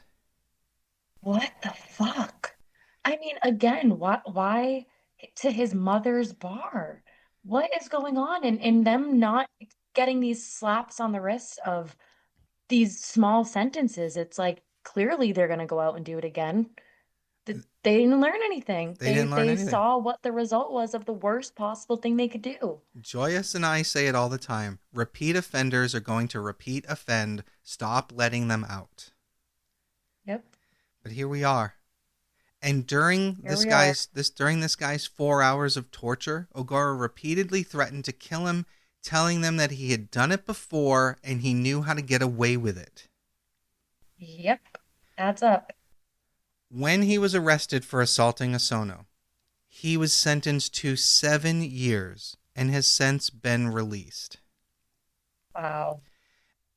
What the fuck? I mean, again, why to his mother's bar? What is going on? And them not getting these slaps on the wrist of these small sentences. It's like clearly they're gonna go out and do it again. They didn't learn anything. They They didn't learn they anything. saw what the result was of the worst possible thing they could do. Joyous and I say it all the time. Repeat offenders are going to repeat offend. Stop letting them out. Yep, But here we are. And during here we are. during this guy's 4 hours of torture, Ogura repeatedly threatened to kill him, telling them that he had done it before and he knew how to get away with it. Yep, adds up. When he was arrested for assaulting Osono, he was sentenced to 7 years and has since been released. Wow.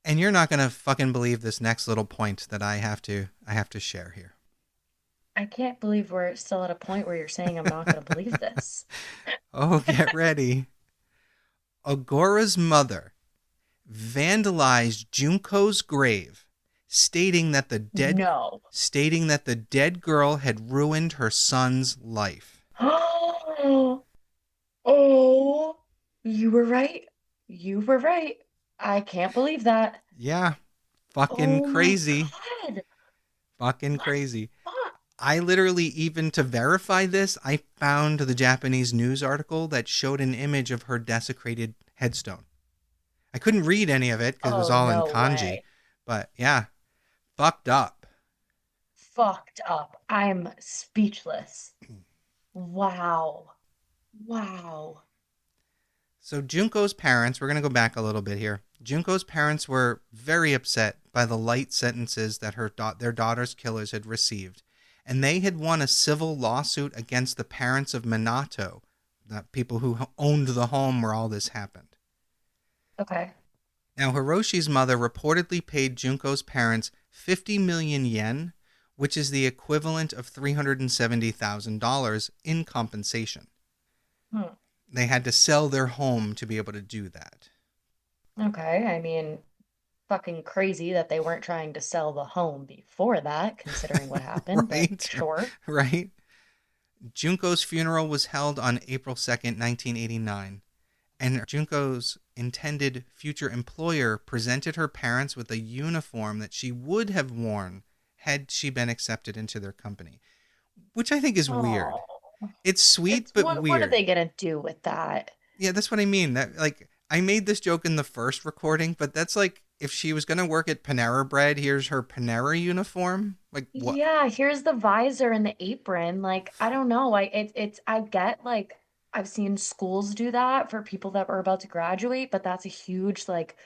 And you're not gonna fucking believe this next little point that I have to share here. I can't believe we're still at a point where you're saying I'm not gonna believe this. Oh, get ready. Agora's mother vandalized Junko's grave, stating that No. the dead girl had ruined her son's life. Oh, you were right. You were right. I can't believe that. Yeah, fucking Oh my crazy. Fucking crazy. Fuck. I literally, even to verify this, I found the Japanese news article that showed an image of her desecrated headstone. I couldn't read any of it because it was Oh, all in no kanji. way. But yeah, fucked up. Fucked up. I'm speechless. Wow. Wow. So Junko's parents, we're going to go back a little bit here. Junko's parents were very upset by the light sentences that their daughter's killers had received, and they had won a civil lawsuit against the parents of Minato, the people who owned the home where all this happened. Okay. Now, Hiroshi's mother reportedly paid Junko's parents 50 million yen, which is the equivalent of $370,000 in compensation. Hmm. They had to sell their home to be able to do that. Okay. I mean, fucking crazy that they weren't trying to sell the home before that, considering what happened, but Right? sure. Right? Junko's funeral was held on April 2nd, 1989, and Junko's intended future employer presented her parents with a uniform that she would have worn had she been accepted into their company, which I think is weird. Oh, It's sweet, it's but what are weird. they gonna do with that? Yeah, that's what I mean. That, like, I made this joke in the first recording, but that's like if she was going to work at Panera Bread, here's her Panera uniform. Like, what? Yeah, here's the visor and the apron. Like, I don't know. I get like I've seen schools do that for people that were about to graduate, but that's a huge like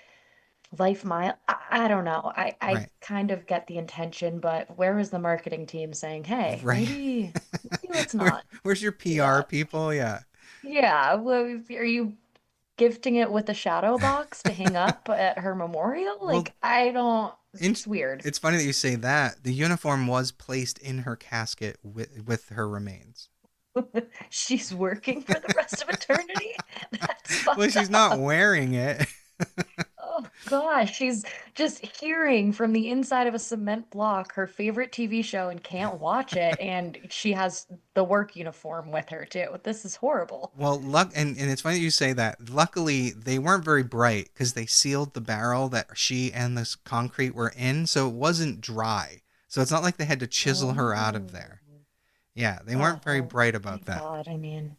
life mile. I don't know. I Right. kind of get the intention, but where was the marketing team saying, "Hey, Right. maybe let's not Where's your do PR that." people? Yeah. Yeah, well, are you gifting it with a shadow box to hang up at her memorial? Well, Like, I don't, in, it's weird. it's funny that you say that. The uniform was placed in her casket with her remains. She's working for the rest of eternity. That's Well, fucked she's not up. wearing it. Oh gosh, she's just hearing from the inside of a cement block her favorite TV show and can't watch it, and she has the work uniform with her too. This is horrible. Well, and it's funny that you say that. Luckily, they weren't very bright because they sealed the barrel that she and this concrete were in, so it wasn't dry. So it's not like they had to chisel her out of Oh, there. Yeah, they oh, weren't very well, bright about thank that. God. I mean,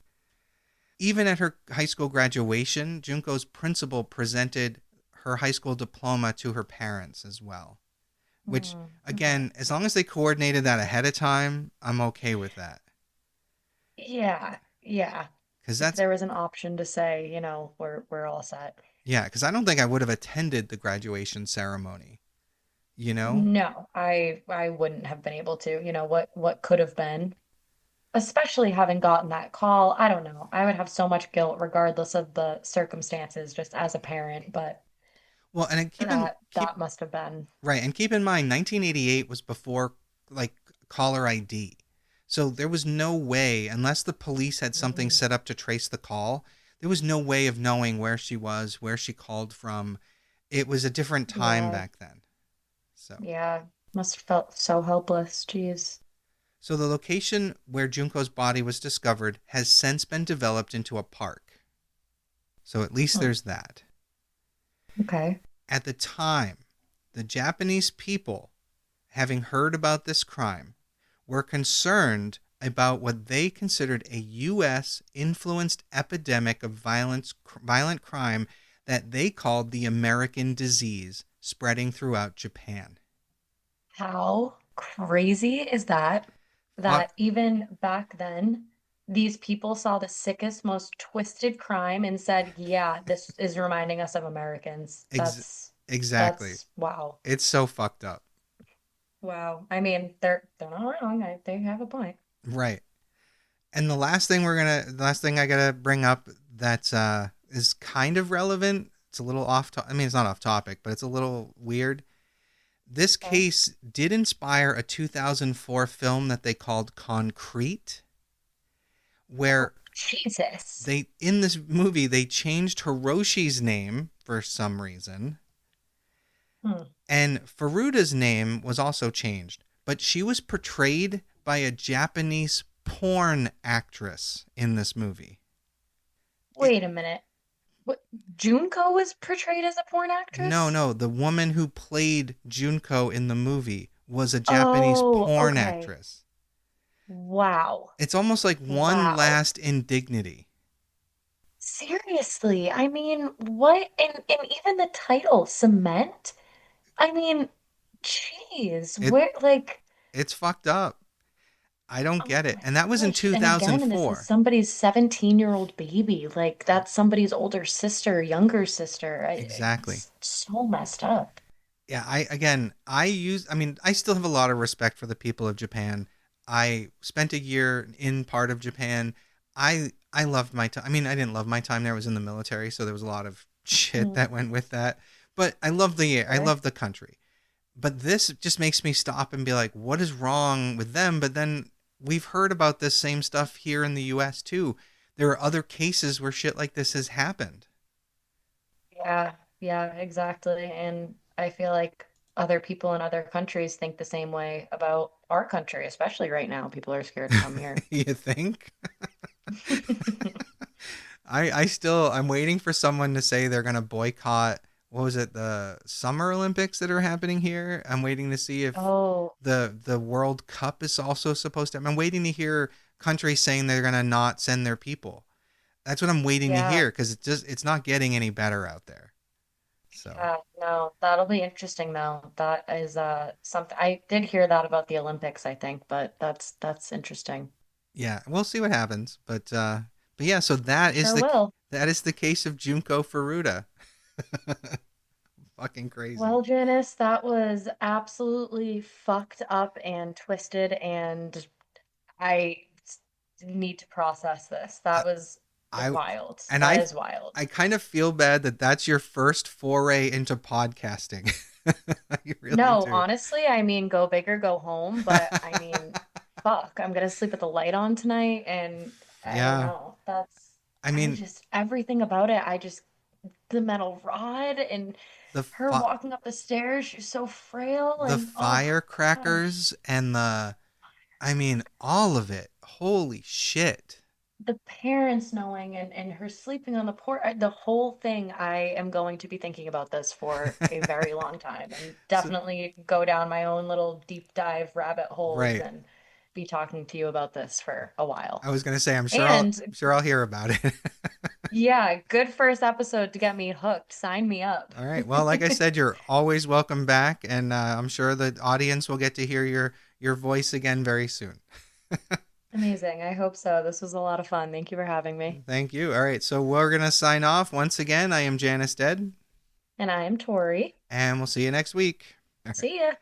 Even at her high school graduation, Junko's principal presented her high school diploma to her parents as well. Which, okay. again, as long as they coordinated that ahead of time, I'm okay with that. Yeah, yeah. Because If that's, there was an option to say, we're all set. yeah, because I don't think I would have attended the graduation ceremony, you know? No, I wouldn't have been able to. What could have been, especially having gotten that call. I don't know. I would have so much guilt regardless of the circumstances, just as a parent, but Well, and that must have been. right, and keep in mind, 1988 was before like caller ID, so there was no way, unless the police had something Mm, set up to trace the call, there was no way of knowing where she was, where she called from. It was a different time yeah, back then. So, yeah. Must have felt so helpless. Jeez. so the location where Junko's body was discovered has since been developed into a park. So at least Hmm. there's that. Okay. At the time, the Japanese people, having heard about this crime, were concerned about what they considered a U.S. influenced epidemic of violent crime that they called the American disease, spreading throughout Japan. How crazy is that? Fuck, That even back then, these people saw the sickest, most twisted crime and said, "Yeah, this is reminding us of Americans." ex- exactly. That's wow. It's so fucked up. Wow. I mean, they're not wrong. They have a point. Right. And the last thing I gotta bring up that is kind of relevant. It's a little I mean, it's not off topic, but it's a little weird. This Okay. case did inspire a 2004 film that they called Concrete, Oh, where Jesus. in this movie they changed Hiroshi's name for some reason, Hmm. and Furuta's name was also changed, but she was portrayed by a Japanese porn actress in this movie. It, Wait a minute. What Junko was portrayed as a porn no, actress? no, the woman who played Junko in the movie was a Japanese Oh, porn okay. actress. Wow. It's almost like one Wow. last indignity. Seriously. I mean, what? And even the title, Cement? I mean, jeez, It where, like, it's fucked up. I don't oh get it. my And that was in gosh. And this is 2004. somebody's 17-year-old baby. Like, that's somebody's older sister, younger sister. Exactly. It's so messed up. Yeah, I still have a lot of respect for the people of Japan. I spent a year in part of Japan. I loved my time. I mean, I didn't love my time there. I was in the military, so there was a lot of shit Mm, that went with that. But I sure. love the country. But this just makes me stop and be like, what is wrong with them? But then we've heard about this same stuff here in the US too. There are other cases where shit like this has happened. Yeah, yeah, exactly. And I feel like other people in other countries think the same way about our country, especially right now. People are scared to come here. You think? I'm waiting for someone to say they're gonna boycott, what was it, the Summer Olympics that are happening here. I'm waiting to see if Oh, the World Cup is also supposed to. I'm waiting to hear countries saying they're gonna not send their people. That's what I'm waiting to yeah. hear because it's not getting any better out there. So Yeah, no, that'll be interesting though. That is something I did hear that about the Olympics, I think, but that's interesting. yeah, we'll see what happens. But yeah, so Sure will. that is the case of Junko Furuta. Fucking crazy. Well, Janice, that was absolutely fucked up and twisted, and I need to process this. I, That was I wild. and That is wild. I kind of feel bad that that's your first foray into podcasting. I really No, do. honestly, I mean, go big or go home, but I mean, fuck, I'm gonna sleep with the light on tonight, and I don't Yeah. know. That's, I I mean, just, everything about it, the metal rod and the her fi- walking up the stairs, she's so frail, the and oh gosh, firecrackers and I mean all of it. Holy shit. the parents knowing and her sleeping on the porch, the whole thing, I am going to be thinking about this for a very long time and So, definitely go down my own little deep dive rabbit holes right. and be talking to you about this for a while. I was going to say And I'm sure I'll hear about it. yeah, good first episode to get me hooked. Sign me up. All right. Well, like I said, you're always welcome back, and I'm sure the audience will get to hear your voice again very soon. Amazing. I hope so. This was a lot of fun. Thank you for having me. Thank you. All right. So we're gonna sign off once again. I am Janice Dead, And I am Tori. and we'll see you next week. All right. See ya.